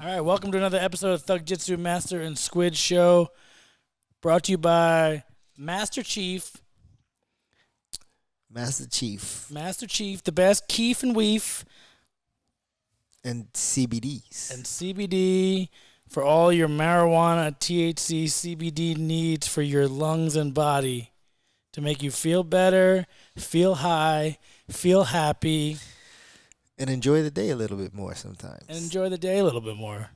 All right, welcome to another episode of Thug Jitsu Master and Squid Show, brought to you by Master Chief, Master Chief, the best Keef and Weef, and CBDs. and CBD for all your marijuana, THC, CBD needs for your lungs and body to make you feel better, feel high, feel happy, And enjoy the day a little bit more sometimes. and enjoy the day a little bit more.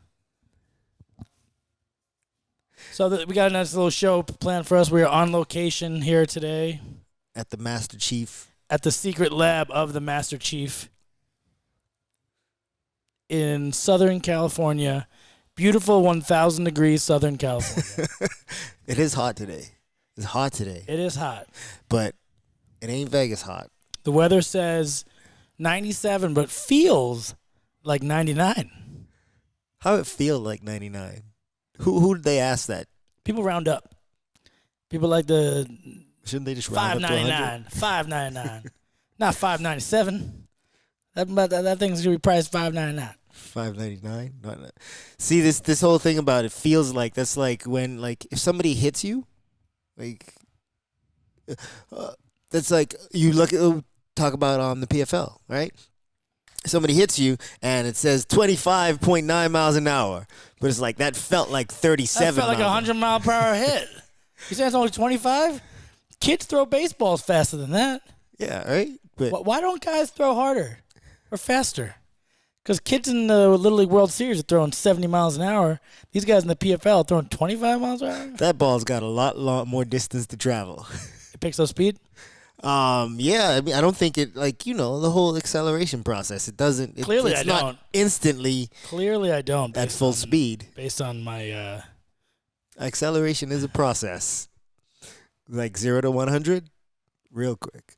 So we got a nice little show planned for us. We are on location here today At the Master Chief. at the secret lab of the Master Chief in Southern California. Beautiful 1,000 degrees Southern California. It is hot today. It's hot today. It is hot. But it ain't Vegas hot. The weather says 97, but feels like 99. How it feel like 99? Who did they ask that? People round up. People like the Shouldn't they just round up to 100? 599, not 597. That thing's gonna be priced 599. $5.99? See, this whole thing about it feels like that's like when, like, if somebody hits you, like, that's like you look at, talk about the PFL, right? Somebody hits you and it says 25.9 miles an hour, but it's like that felt like 37. That felt like a 100-mile-per-hour hit. You say it's only 25? Kids throw baseballs faster than that. Yeah, right. But Why don't guys throw harder or faster? Because kids in the Little League World Series are throwing 70 miles an hour. These guys in the PFL are throwing 25 miles an hour. that ball's got a lot more distance to travel. It picks up speed. Yeah, I mean, I don't think it, like, the whole acceleration process. It doesn't. Clearly, it's I not don't. instantly Clearly, I don't. at full speed. Based on my Acceleration is a process. Like 0 to 100, real quick.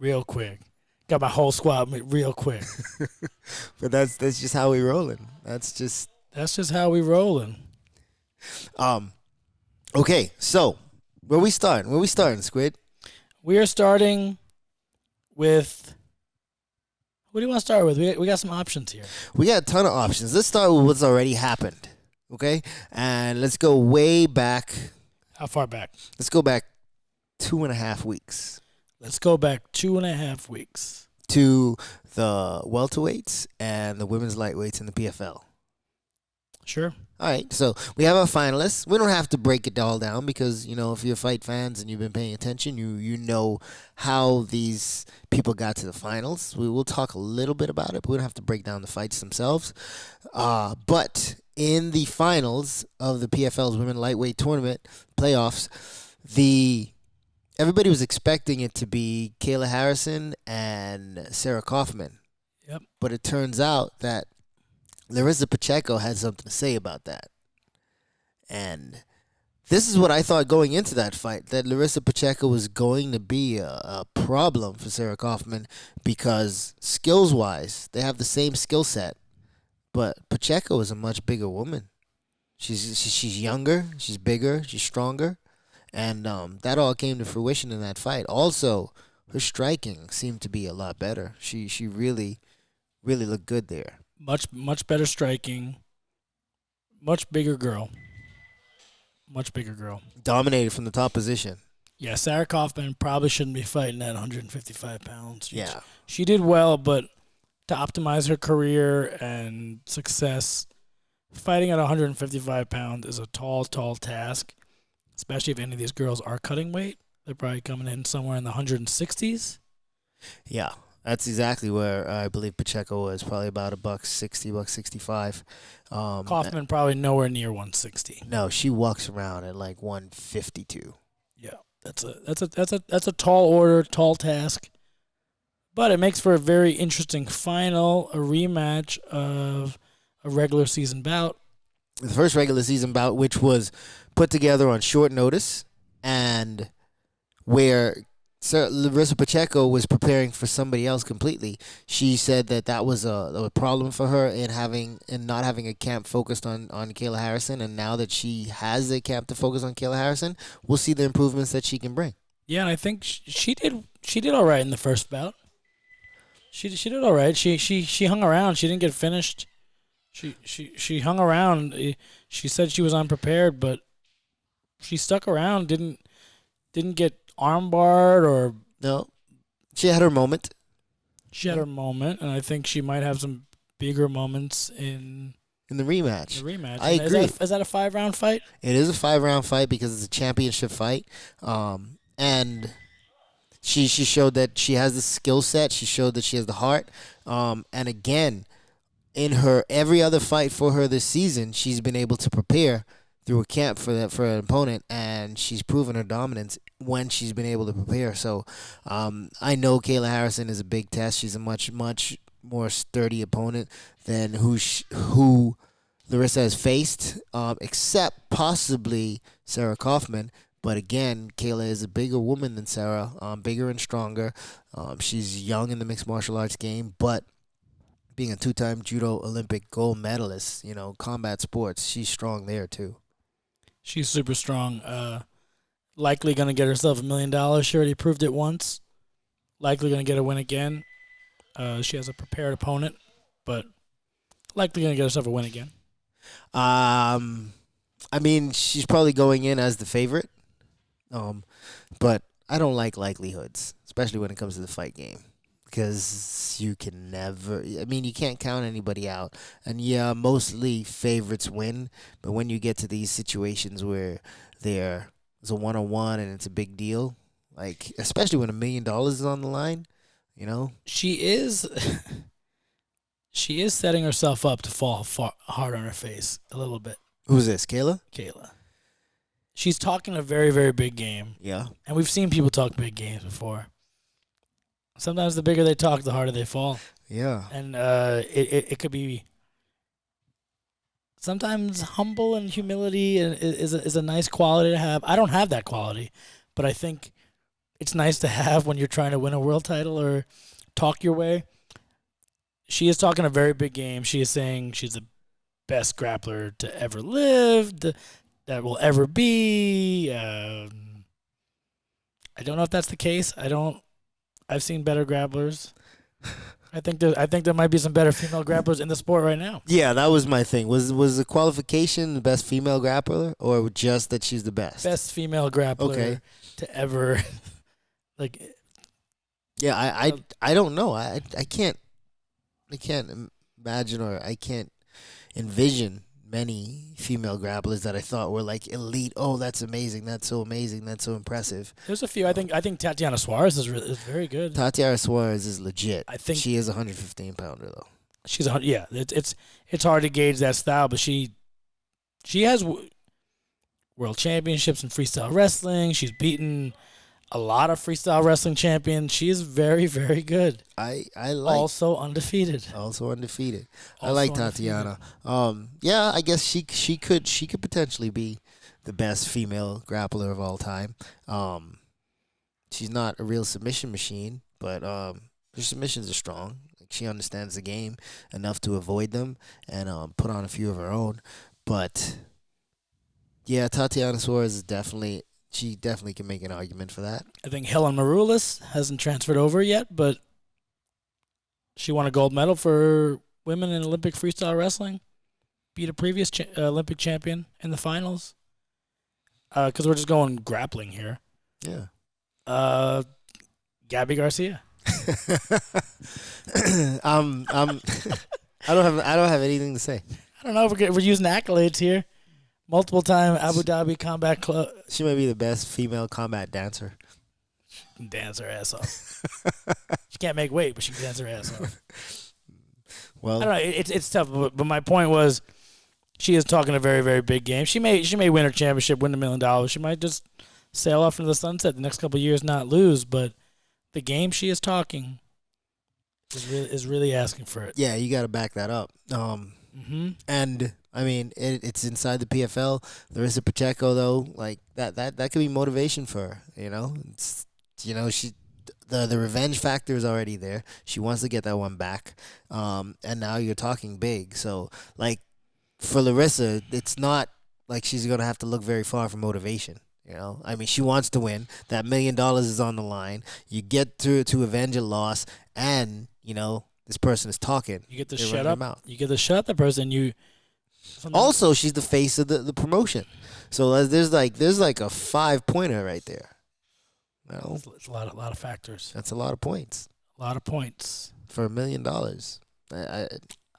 real quick. Got my whole squad real quick. But that's just how we rolling. That's just how we rolling. okay. So where we starting, Squid? We are starting with. What do you want to start with? We got some options here. We got a ton of options. Let's start with what's already happened. Okay, and let's go way back. How far back? Let's go back 2.5 weeks. Let's go back 2.5 weeks. To the welterweights and the women's lightweights in the PFL. Sure. All right, so we have our finalists. We don't have to break it all down because, if you're fight fans and you've been paying attention, you know how these people got to the finals. We will talk a little bit about it, but we don't have to break down the fights themselves. But in the finals of the PFL's Women Lightweight Tournament playoffs, everybody was expecting it to be Kayla Harrison and Sarah Kaufman. Yep. But it turns out that Larissa Pacheco had something to say about that. And this is what I thought going into that fight, that Larissa Pacheco was going to be a problem for Sarah Kaufman because skills-wise, they have the same skill set. But Pacheco is a much bigger woman. She's younger, she's bigger, she's stronger. And that all came to fruition in that fight. Also, her striking seemed to be a lot better. She really, really looked good there. Much better striking. Much bigger girl. Dominated from the top position. Yeah, Sarah Kaufman probably shouldn't be fighting at 155 pounds. Yeah. She did well, but to optimize her career and success, fighting at 155 pounds is a tall task. Especially if any of these girls are cutting weight. They're probably coming in somewhere in the 160s. Yeah, that's exactly where I believe Pacheco was, probably about $160, $165. Kaufman probably nowhere near 160. No, she walks around at like 152. Yeah, that's a tall order, tall task. But it makes for a very interesting final, a rematch of a regular season bout. The first regular season bout, which was put together on short notice, and where Larissa Pacheco was preparing for somebody else completely. She said that was a problem for her in not having a camp focused on Kayla Harrison, and now that she has a camp to focus on Kayla Harrison, we'll see the improvements that she can bring. Yeah, and I think she did all right in the first bout. She did all right. She hung around. She didn't get finished. She hung around. She said she was unprepared, but she stuck around. Didn't get armbarred or No, she had her moment. she had her moment, and I think she might have some bigger moments In the the rematch. rematch. I And agree. Is that a 5 round fight? It is a 5 round fight because it's a championship fight. And she showed that she has the skill set. She showed that she has the heart. And again, in her every other fight for her this season, she's been able to prepare through a camp for an opponent, and she's proven her dominance when she's been able to prepare. So, I know Kayla Harrison is a big test. She's a much more sturdy opponent than who Larissa has faced, except possibly Sarah Kaufman. But again, Kayla is a bigger woman than Sarah, bigger and stronger. She's young in the mixed martial arts game, but being a two-time judo Olympic gold medalist, combat sports, she's strong there too. She's super strong. Likely gonna get herself $1 million. She already proved it once. Likely gonna get a win again. She has a prepared opponent, but likely gonna get herself a win again. I mean, she's probably going in as the favorite, but I don't like likelihoods, especially when it comes to the fight game. Because you can never, I mean, you can't count anybody out. And yeah, mostly favorites win. But when you get to these situations where there's a 1-on-1 and it's a big deal, like, especially when $1 million is on the line, you know? She is she is setting herself up to fall hard on her face a little bit, Who's this, Kayla? Kayla. She's talking a very, very big game. Yeah. And we've seen people talk big games before. Sometimes the bigger they talk, the harder they fall. Yeah. And it could be sometimes humble and humility is a nice quality to have. I don't have that quality, but I think it's nice to have when you're trying to win a world title or talk your way. She is talking a very big game. She is saying she's the best grappler to ever live, that will ever be. I don't know if that's the case. I've seen better grapplers. I think there might be some better female grapplers in the sport right now. Yeah, that was my thing. Was the qualification the best female grappler, or just that she's the best? Best female grappler to ever like. Yeah, I don't know. I can't imagine, or I can't envision many female grapplers that I thought were like elite. Oh, that's amazing. That's so amazing. That's so impressive. There's a few. I think Tatiana Suarez is very good. Tatiana Suarez is legit. I think she is a 115-pounder though. She's yeah. It's hard to gauge that style, but she has world championships in freestyle wrestling. She's beaten a lot of freestyle wrestling champions. She is very, very good. I like also undefeated. I like Tatiana. Yeah, I guess she could potentially be the best female grappler of all time. She's not a real submission machine, but her submissions are strong. Like, she understands the game enough to avoid them and put on a few of her own. But yeah, Tatiana Suarez is definitely. She definitely can make an argument for that. I think Helen Maroulis hasn't transferred over yet, but she won a gold medal for women in Olympic freestyle wrestling. Beat a previous Olympic champion in the finals. Because we're just going grappling here. Yeah. Gabby Garcia. I don't have anything to say. I don't know if we're using accolades here. Multiple time Abu Dhabi Combat Club. She might be the best female combat dancer. She can dance her ass off. She can't make weight, but she can dance her ass off. Well, I don't know. It's tough, but my point was, she is talking a very, very big game. She may win her championship, win $1 million. She might just sail off into the sunset the next couple of years, not lose. But the game she is talking is really asking for it. Yeah, you got to back that up. And I mean, it's inside the PFL. Larissa Pacheco, though, like that could be motivation for her. It's she the revenge factor is already there. She wants to get that one back. And now you're talking big. So like for Larissa, it's not like she's gonna have to look very far for motivation. I mean, she wants to win. That $1 million is on the line. You get to avenge a loss, and the this person is talking. You get to They're shut running up. their mouth. You get to shut up the person. Also, she's the face of the promotion. So there's like a 5-pointer right there. Well, it's a lot of factors. That's a lot of points. A lot of points for $1 million.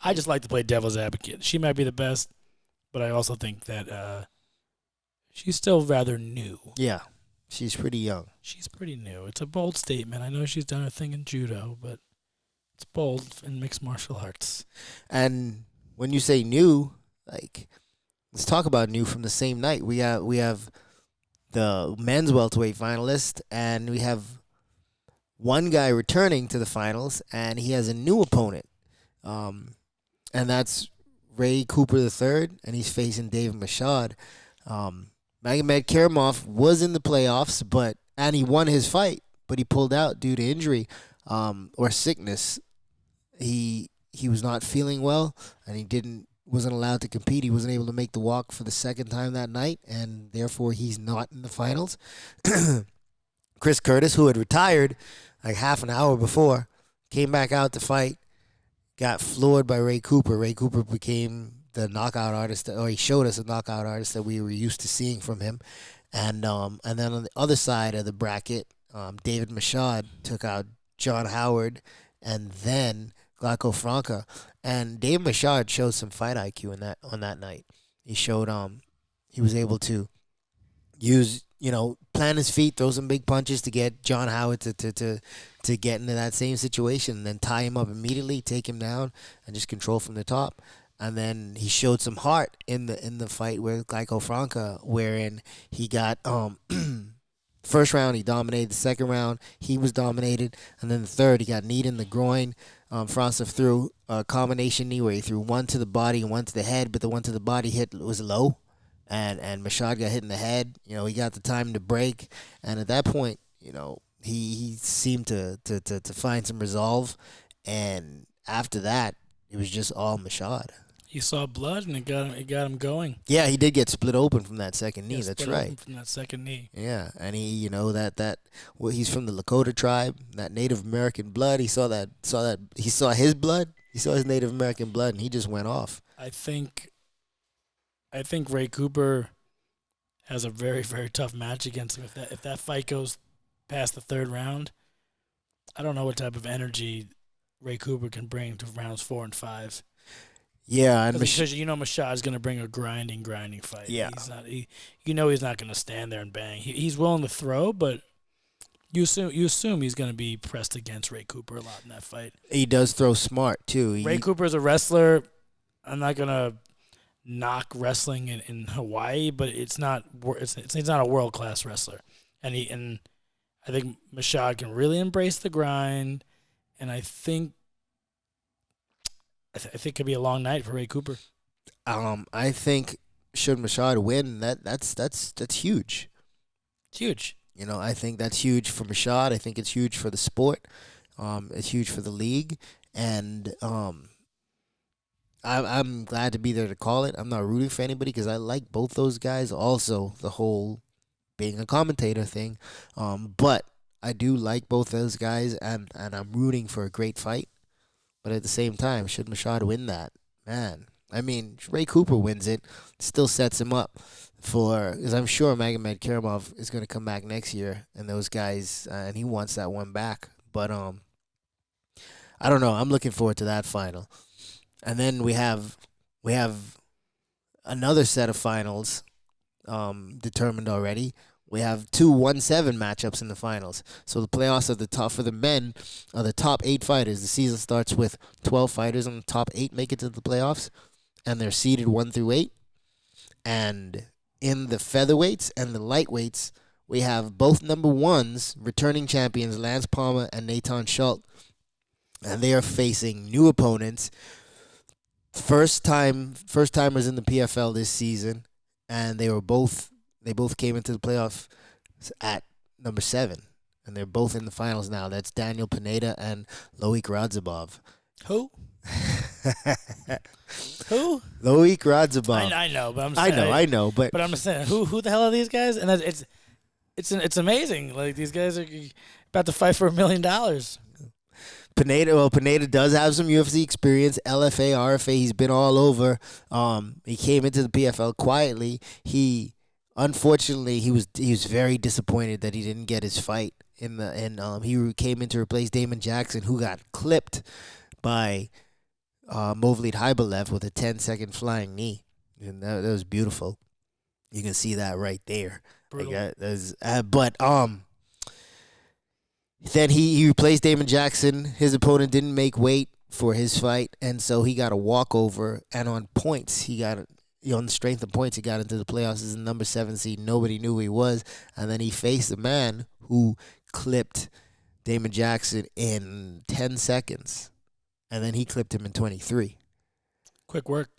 I just like to play devil's advocate. She might be the best, but I also think that she's still rather new. Yeah, she's pretty young. She's pretty new. It's a bold statement. I know she's done her thing in judo, but it's bold in mixed martial arts. And when you say new, like, let's talk about new from the same night. We have the men's welterweight finalist, and we have one guy returning to the finals, and he has a new opponent. And that's Ray Cooper III, and he's facing David Mashad. Magomed Karamov was in the playoffs, and he won his fight, but he pulled out due to injury or sickness. He was not feeling well, and he wasn't allowed to compete. He wasn't able to make the walk for the second time that night, and therefore he's not in the finals. Chris Curtis, who had retired like half an hour before, came back out to fight, got floored by Ray Cooper. Ray Cooper became the knockout artist, or he showed us a knockout artist that we were used to seeing from him. And then on the other side of the bracket, David Mashad took out John Howard and then Glauco Franca. And David Mashad showed some fight IQ on that night. He showed he was able to use, plant his feet, throw some big punches to get John Howard to get into that same situation, and then tie him up immediately, take him down, and just control from the top. And then he showed some heart in the fight with Glauco Franca, wherein he got first round he dominated, the second round he was dominated, and then the third he got kneed in the groin. Franca threw a combination knee where he threw one to the body and one to the head, but the one to the body was low, and Mashad got hit in the head. He got the time to break, and at that point, he seemed to find some resolve, and after that, it was just all Mashad. He saw blood, and it got him going. Yeah, he did get split open from that second knee. That's right. From that second knee. Yeah, and he, he's from the Lakota tribe, that Native American blood. He saw his blood. He saw his Native American blood, and he just went off. I think Ray Cooper has a very, very tough match against him. If that fight goes past the third round, I don't know what type of energy Ray Cooper can bring to rounds 4 and 5. Yeah, and because Mashad is going to bring a grinding fight. Yeah, he's not going to stand there and bang. He's willing to throw, but you assume he's going to be pressed against Ray Cooper a lot in that fight. He does throw smart too. Ray Cooper is a wrestler. I'm not going to knock wrestling in Hawaii, but it's not a world class wrestler, and I think Mashad can really embrace the grind, and I think it could be a long night for Ray Cooper. I think should Mashad win, that's huge. It's huge. I think that's huge for Mashad. I think it's huge for the sport. It's huge for the league, and I'm glad to be there to call it. I'm not rooting for anybody because I like both those guys. Also, the whole being a commentator thing, but I do like both those guys, and I'm rooting for a great fight. But at the same time, should Mashad win that, man? I mean, Ray Cooper wins it, still sets him up because I'm sure Magomed Karamov is going to come back next year, and those guys, and he wants that one back. But I don't know. I'm looking forward to that final, and then we have another set of finals determined already. We have 2 1-7 matchups in the finals. So the playoffs are for the men are the top 8 fighters. The season starts with 12 fighters, and the top 8 make it to the playoffs, and they're seeded 1 through 8. And in the featherweights and the lightweights, we have both number 1s, returning champions Lance Palmer and Nathan Schultz, and they are facing new opponents. First timers in the PFL this season, and they both came into the playoff at number 7, and they're both in the finals now. That's Daniel Pineda and Loic Radzhabov. Who? Who? Loic Radzhabov. I know, but I'm saying, I know, but I'm saying, who the hell are these guys? And it's amazing. Like, these guys are about to fight for $1 million. Pineda does have some UFC experience. LFA, RFA, he's been all over. He came into the PFL quietly. Unfortunately, he was very disappointed that he didn't get his fight he came in to replace Damon Jackson, who got clipped by Movlid Hybelev with a 10-second flying knee, and that was beautiful. You can see that right there. Like, then he replaced Damon Jackson. His opponent didn't make weight for his fight, and so he got a walkover. And on points, on the strength of points, he got into the playoffs as the number 7 seed. Nobody knew who he was, and then he faced a man who clipped Damon Jackson in 10 seconds, and then he clipped him in 23. Quick work.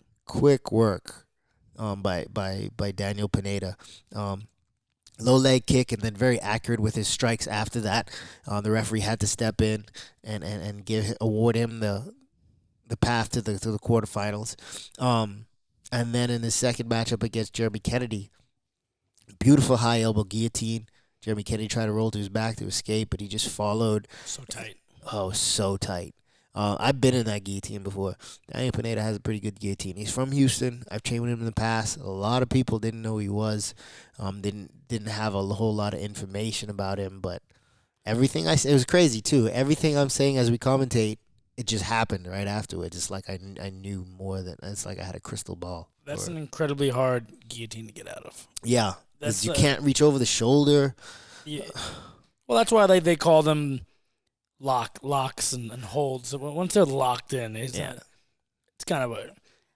By Daniel Pineda. Low leg kick, and then very accurate with his strikes after that. The referee had to step in and award him the path to the quarterfinals. And then in the second matchup against Jeremy Kennedy, beautiful high elbow guillotine. Jeremy Kennedy tried to roll to his back to escape, but he just followed. So tight. Oh, so tight. I've been in that guillotine before. Daniel Pineda has a pretty good guillotine. He's from Houston. I've trained with him in the past. A lot of people didn't know who he was. Didn't have a whole lot of information about him. But everything I said, it was crazy too. Everything I'm saying as we commentate, it just happened right afterwards. It's like I knew more than. It's like I had a crystal ball. That's an incredibly hard guillotine to get out of. Yeah, you can't reach over the shoulder. Yeah. Well, that's why they call them locks and holds. So once they're locked in, it's kind of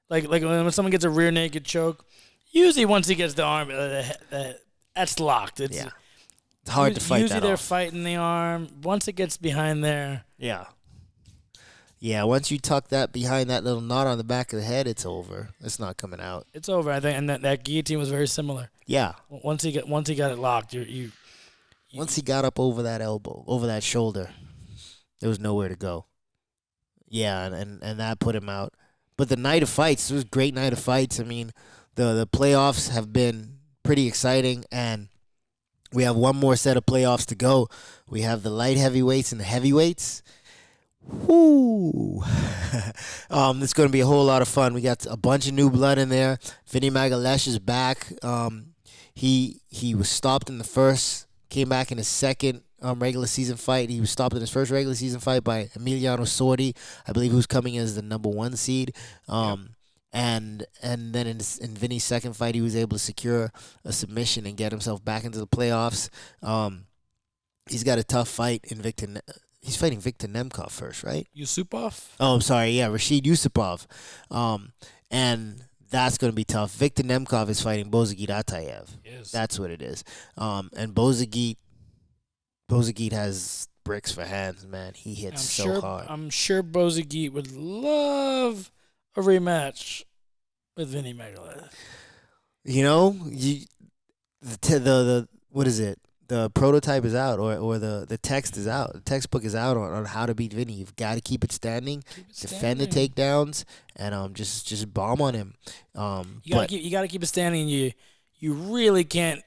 like when someone gets a rear naked choke. Usually, once he gets the arm, that's locked. It's hard to fight. Usually, they're fighting the arm. Once it gets behind there, once you tuck that behind that little knot on the back of the head, it's over. It's not coming out. It's over, I think. And that guillotine was very similar. Yeah. Once he got it locked, once he got up over that elbow, over that shoulder, there was nowhere to go. Yeah, and that put him out. But the night of fights, it was a great night of fights. I mean, the playoffs have been pretty exciting, and we have one more set of playoffs to go. We have the light heavyweights and the heavyweights. Woo! It's going to be a whole lot of fun. We got a bunch of new blood in there. Vinny Magalesh is back. He was stopped in the first, came back in his second regular season fight. He was stopped in his first regular season fight by Emiliano Sordi, I believe, who's coming as the number 1 seed. And then in Vinny's second fight, he was able to secure a submission and get himself back into the playoffs. He's got a tough fight in Victor. He's fighting Victor Nemkov first, right? Yusupov? Oh, I'm sorry. Yeah, Rashid Yusupov. And that's going to be tough. Victor Nemkov is fighting Bozagit Atayev. Yes. That's what it is. And Bozagit has bricks for hands, man. He hits hard. I'm sure Bozagit would love a rematch with Vinny Magalesh. You know, the what is it? The prototype is out, or the text is out. The textbook is out on how to beat Vinny. You've got to keep it standing, defend the takedowns, and just bomb on him. You gotta keep it standing. And you really can't.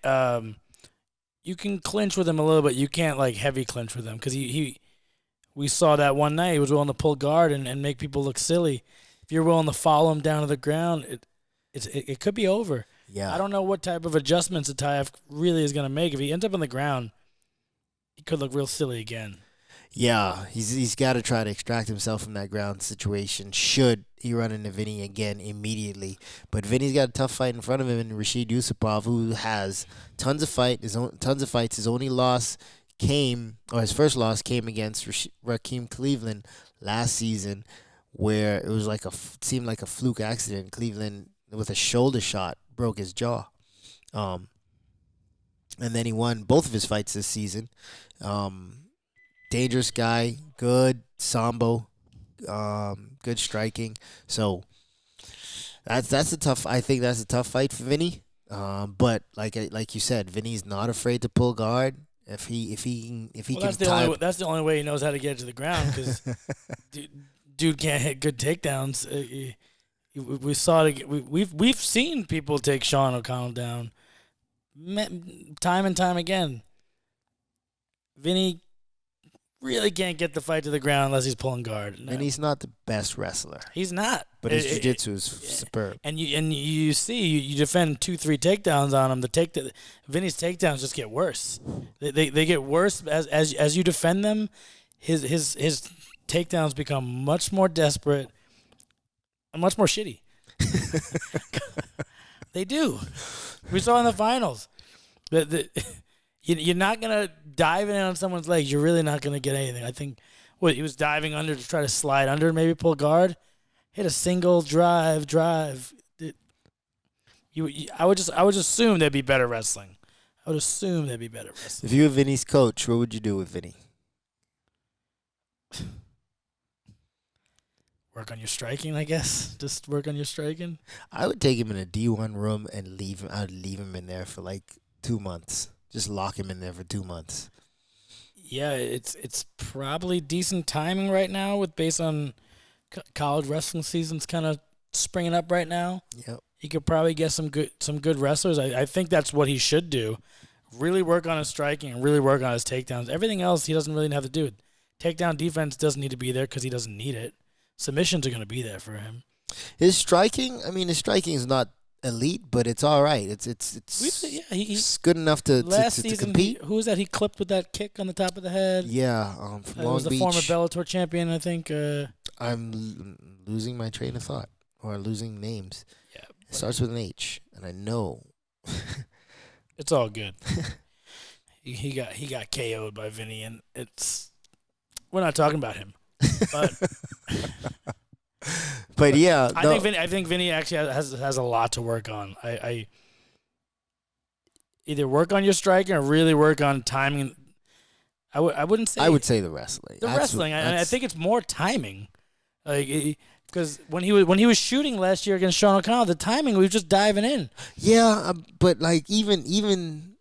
You can clinch with him a little bit. You can't like heavy clinch with him because we saw that one night. He was willing to pull guard and make people look silly. If you're willing to follow him down to the ground, it could be over. Yeah. I don't know what type of adjustments Atayev really is going to make. If he ends up on the ground, he could look real silly again. Yeah, he's got to try to extract himself from that ground situation should he run into Vinny again immediately. But Vinny's got a tough fight in front of him in Rashid Yusupov, who has tons of fights. His only loss his first loss came against Rakeem Cleveland last season, where it was seemed like a fluke accident. Cleveland, with a shoulder shot, broke his jaw. And then he won both of his fights this season. Dangerous guy, good sambo, good striking. So that's a tough. I think that's a tough fight for Vinny. But like you said, Vinny's not afraid to pull guard. If he can. That's the only way he knows how to get to the ground because dude can't hit good takedowns. We saw it. We've seen people take Sean O'Connell down, time and time again. Vinny really can't get the fight to the ground unless he's pulling guard. No, And he's not the best wrestler, he's not. but his jiu-jitsu is superb. And you see you defend 2-3 takedowns on him. Vinny's takedowns just get worse. They get worse as you defend them. His takedowns become much more desperate and much more shitty. They do. We saw in the finals. You're not going to dive in on someone's legs. You're really not going to get anything. I think he was diving under to try to slide under, maybe pull guard. Hit a single drive. I would assume there'd be better wrestling. I would assume there'd be better wrestling. If you were Vinny's coach, what would you do with Vinny? Work on your striking, I guess. Just work on your striking. I would take him in a D1 room and leave him. I would leave him in there for like 2 months. Just lock him in there for 2 months. Yeah, it's probably decent timing right now based on college wrestling season's kind of springing up right now. Yep. He could probably get some good wrestlers. I think that's what he should do. Really work on his striking and really work on his takedowns. Everything else he doesn't really have to do. Takedown defense doesn't need to be there because he doesn't need it. Submissions are going to be there for him. His striking is not elite, but it's all right. It's good enough to compete. Who was that he clipped with that kick on the top of the head? Yeah, from Long was the Beach. former Bellator champion, I think. I'm losing my train of thought, or losing names. Yeah, it starts with an H, and I know. It's all good. he got KO'd by Vinny, and we're not talking about him. But yeah, I think Vinny actually has a lot to work on. I either work on your striking or really work on timing. I would say the wrestling. I think it's more timing, because when he was shooting last year against Sean O'Connell, the timing was just diving in. Yeah, but like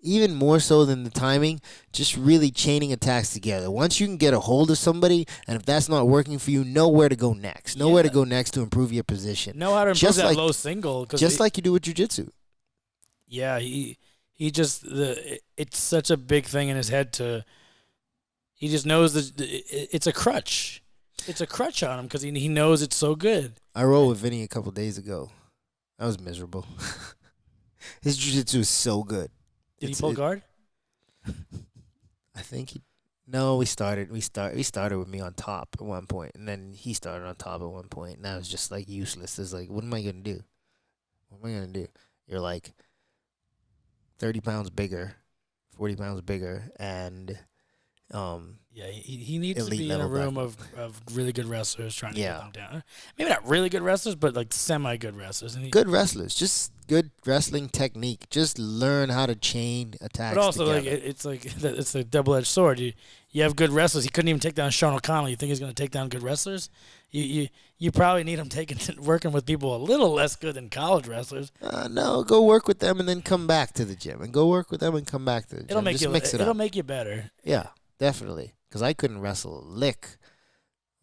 even more so than the timing, just really chaining attacks together. Once you can get a hold of somebody, and if that's not working for you, know where to go next. Know where to go next to improve your position. Know how to improve that low single. Just like you do with jiu-jitsu. Yeah, he just it's such a big thing in his head to. He just knows that it's a crutch. It's a crutch on him because he knows it's so good. I rolled with Vinny a couple days ago. I was miserable. His jiu-jitsu is so good. Did he pull guard? I think he. No, we started with me on top at one point, and then he started on top at one point, and I was just like useless. It's like, what am I gonna do? What am I gonna do? You're like 30 pounds bigger, 40 pounds bigger, and yeah, he needs to be in a room of really good wrestlers trying to get them down. Maybe not really good wrestlers, but like semi-good wrestlers. Good wrestlers, just good wrestling technique. Just learn how to chain attacks. But also, together. it's a double-edged sword. You have good wrestlers. He couldn't even take down Sean O'Connell. You think he's going to take down good wrestlers? You probably need him working with people a little less good than college wrestlers. No, go work with them and then come back to the gym, and go work with them and come back to the gym. It'll make you better. Yeah, definitely. Because I couldn't wrestle a lick,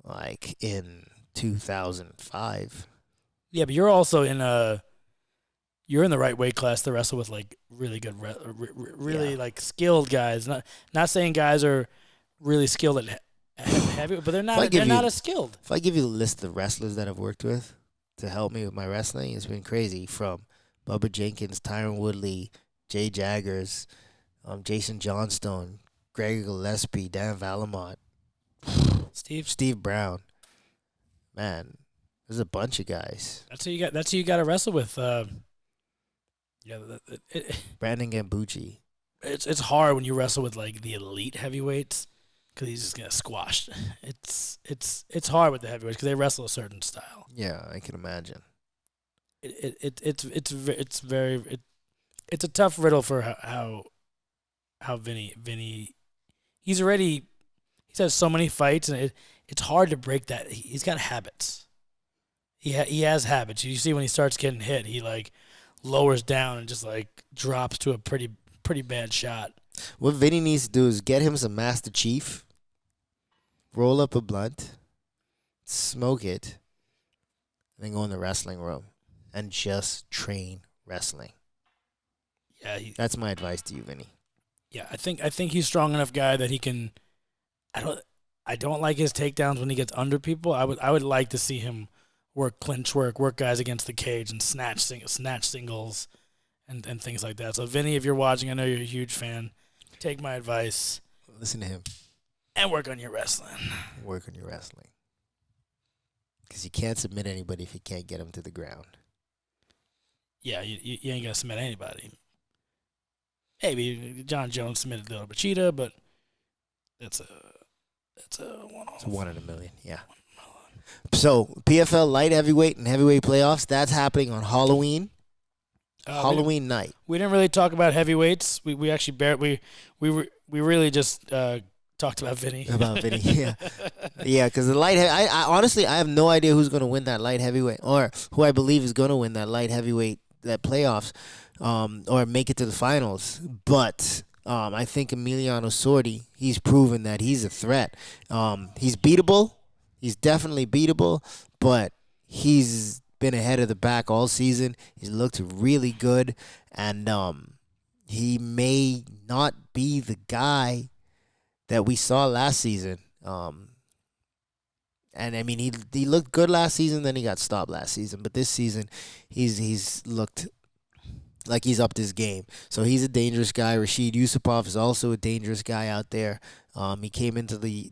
like, in 2005. Yeah, but you're also you're in the right weight class to wrestle with, like, really good, like, skilled guys. Not saying guys are really skilled at heavy, but they're not as skilled. If I give you the list of wrestlers that I've worked with to help me with my wrestling, it's been crazy. From Bubba Jenkins, Tyron Woodley, Jay Jaggers, Jason Johnstone, Greg Gillespie, Dan Valamont, Steve Brown. Man, there's a bunch of guys. That's who you got to wrestle with. Brandon Gambucci. It's hard when you wrestle with like the elite heavyweights because he's just gonna squash. It's hard with the heavyweights because they wrestle a certain style. Yeah, I can imagine. It's a tough riddle for how Vinny. He's had so many fights, and it's hard to break that. He's got habits. He has habits. You see when he starts getting hit, he like lowers down and just like drops to a pretty bad shot. What Vinny needs to do is get him some Master Chief, roll up a blunt, smoke it, and then go in the wrestling room and just train wrestling. Yeah, that's my advice to you, Vinny. Yeah, I think he's strong enough guy that he can. I don't like his takedowns when he gets under people. I would like to see him work clinch work guys against the cage, and snatch singles and things like that. So Vinny, if you're watching, I know you're a huge fan. Take my advice. Listen to him. And work on your wrestling. Work on your wrestling. Because you can't submit anybody if you can't get them to the ground. Yeah, you ain't gonna submit anybody. Maybe John Jones submitted Lil Bachita, but that's a one-off. It's 1 in a million, yeah. So PFL light heavyweight and heavyweight playoffs. That's happening on Halloween. Halloween night. We didn't really talk about heavyweights. We actually we really just talked about Vinny. About Vinny, yeah, yeah. Because the light, I honestly I have no idea who's going to win that light heavyweight, or who I believe is going to win that light heavyweight, that playoffs, or make it to the finals. But I think Emiliano Sordi, he's proven that he's a threat. He's beatable. He's definitely beatable, but he's been ahead of the back all season. He's looked really good, and he may not be the guy that we saw last season. And I mean, he looked good last season, then he got stopped last season. But this season, he's looked like he's upped his game. So he's a dangerous guy. Rashid Yusupov is also a dangerous guy out there. He came into the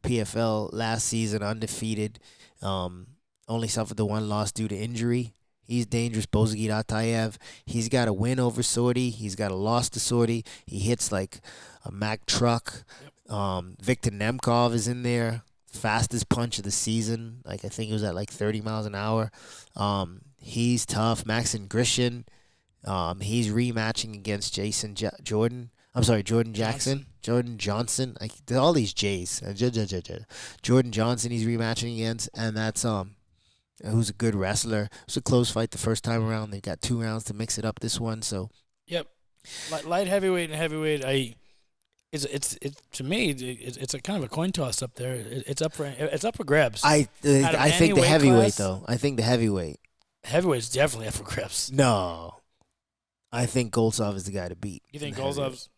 PFL last season undefeated. Only suffered the one loss due to injury. He's dangerous. Bozagit Atayev. He's got a win over Sordi. He's got a loss to Sordi. He hits like a Mack truck. Viktor Nemkov is in there. Fastest punch of the season. Like, I think it was at like 30 miles an hour. He's tough. Maxim Grishin. He's rematching against Jordan Jackson. Jordan Johnson. All these J's. Jordan Johnson he's rematching against, and that's who's a good wrestler. It was a close fight the first time around. They got 2 rounds to mix it up this one. So yep, light heavyweight and heavyweight. To me it's a kind of a coin toss up there. It's up for grabs. I think the heavyweight though. I think the heavyweight's definitely up for grabs. No, I think Goltsov is the guy to beat. You think Goltsov's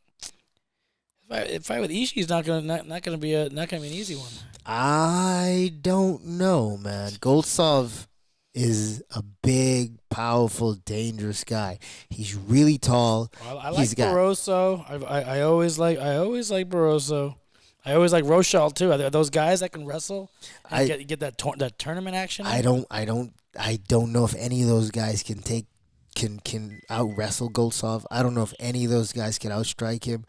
fight with Ishii's not gonna be an easy one? I don't know, man. Goltsov is a big, powerful, dangerous guy. He's really tall. Well, I like Barroso. I always like Barroso. I always like Rochelle too. Are those guys that can wrestle and get that tournament action? I don't know if any of those guys can out wrestle Goltsov. I don't know if any of those guys can outstrike him.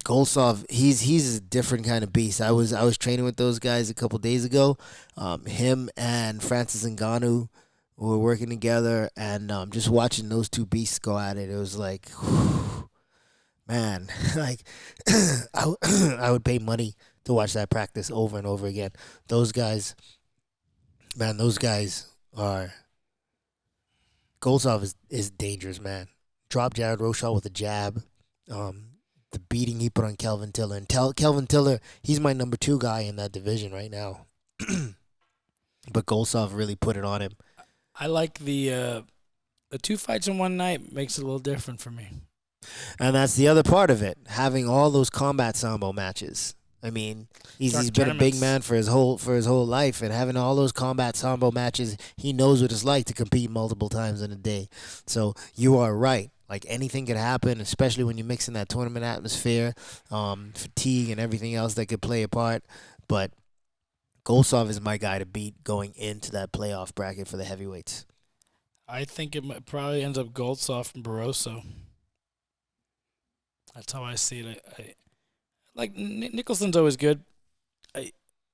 Goltsov, he's a different kind of beast. I was training with those guys a couple days ago. Him and Francis Ngannou were working together, and just watching those two beasts go at it, it was like, whew, man, like I would pay money to watch that practice over and over again. Those guys are. Goltsov is dangerous, man. Dropped Jared Rochelle with a jab. The beating he put on Kelvin Tiller. And Kelvin Tiller, he's my number 2 guy in that division right now. But Goltsov really put it on him. I like the 2 fights in one night makes it a little different for me. And that's the other part of it, having all those combat sambo matches. I mean, he's been a big man for his whole life, and having all those combat sambo matches, he knows what it's like to compete multiple times in a day. So you are right. Like, anything could happen, especially when you mix in that tournament atmosphere, fatigue and everything else that could play a part. But Goltsov is my guy to beat going into that playoff bracket for the heavyweights. I think it probably ends up Goltsov and Barroso. That's how I see it. I like Nicholson's always good. I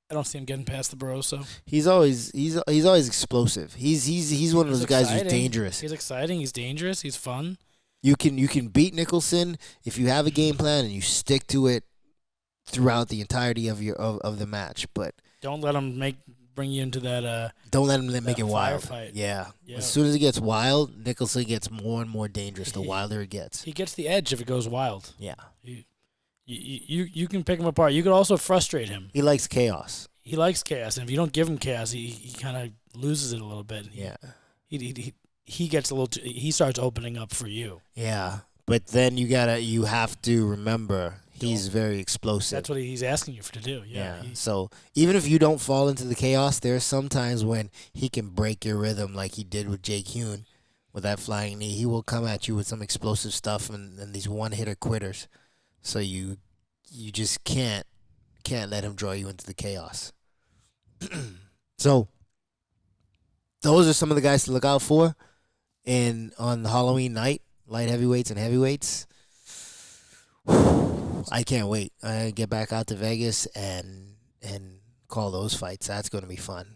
don't see him getting past the Barroso. He's always explosive. He's one of those guys who's dangerous. He's exciting. He's dangerous. He's fun. You can beat Nicholson if you have a game plan and you stick to it throughout the entirety of the match. But don't let him bring you into that. Don't let him make it wild. Firefight. Yeah. As soon as it gets wild, Nicholson gets more and more dangerous the wilder it gets. He gets the edge if it goes wild. Yeah. You can pick him apart. You could also frustrate him. He likes chaos. He likes chaos, and if you don't give him chaos, he kind of loses it a little bit. Yeah. He gets a little. He starts opening up for you. Yeah, but then you have to remember He's very explosive. That's what he's asking you to do. Yeah. So even if you don't fall into the chaos, there are some times when he can break your rhythm, like he did with Jake Hune, with that flying knee. He will come at you with some explosive stuff and these one hitter quitters. So you just can't let him draw you into the chaos. So those are some of the guys to look out for on the Halloween night, light heavyweights and heavyweights. I can't wait. I get back out to Vegas and call those fights. That's going to be fun.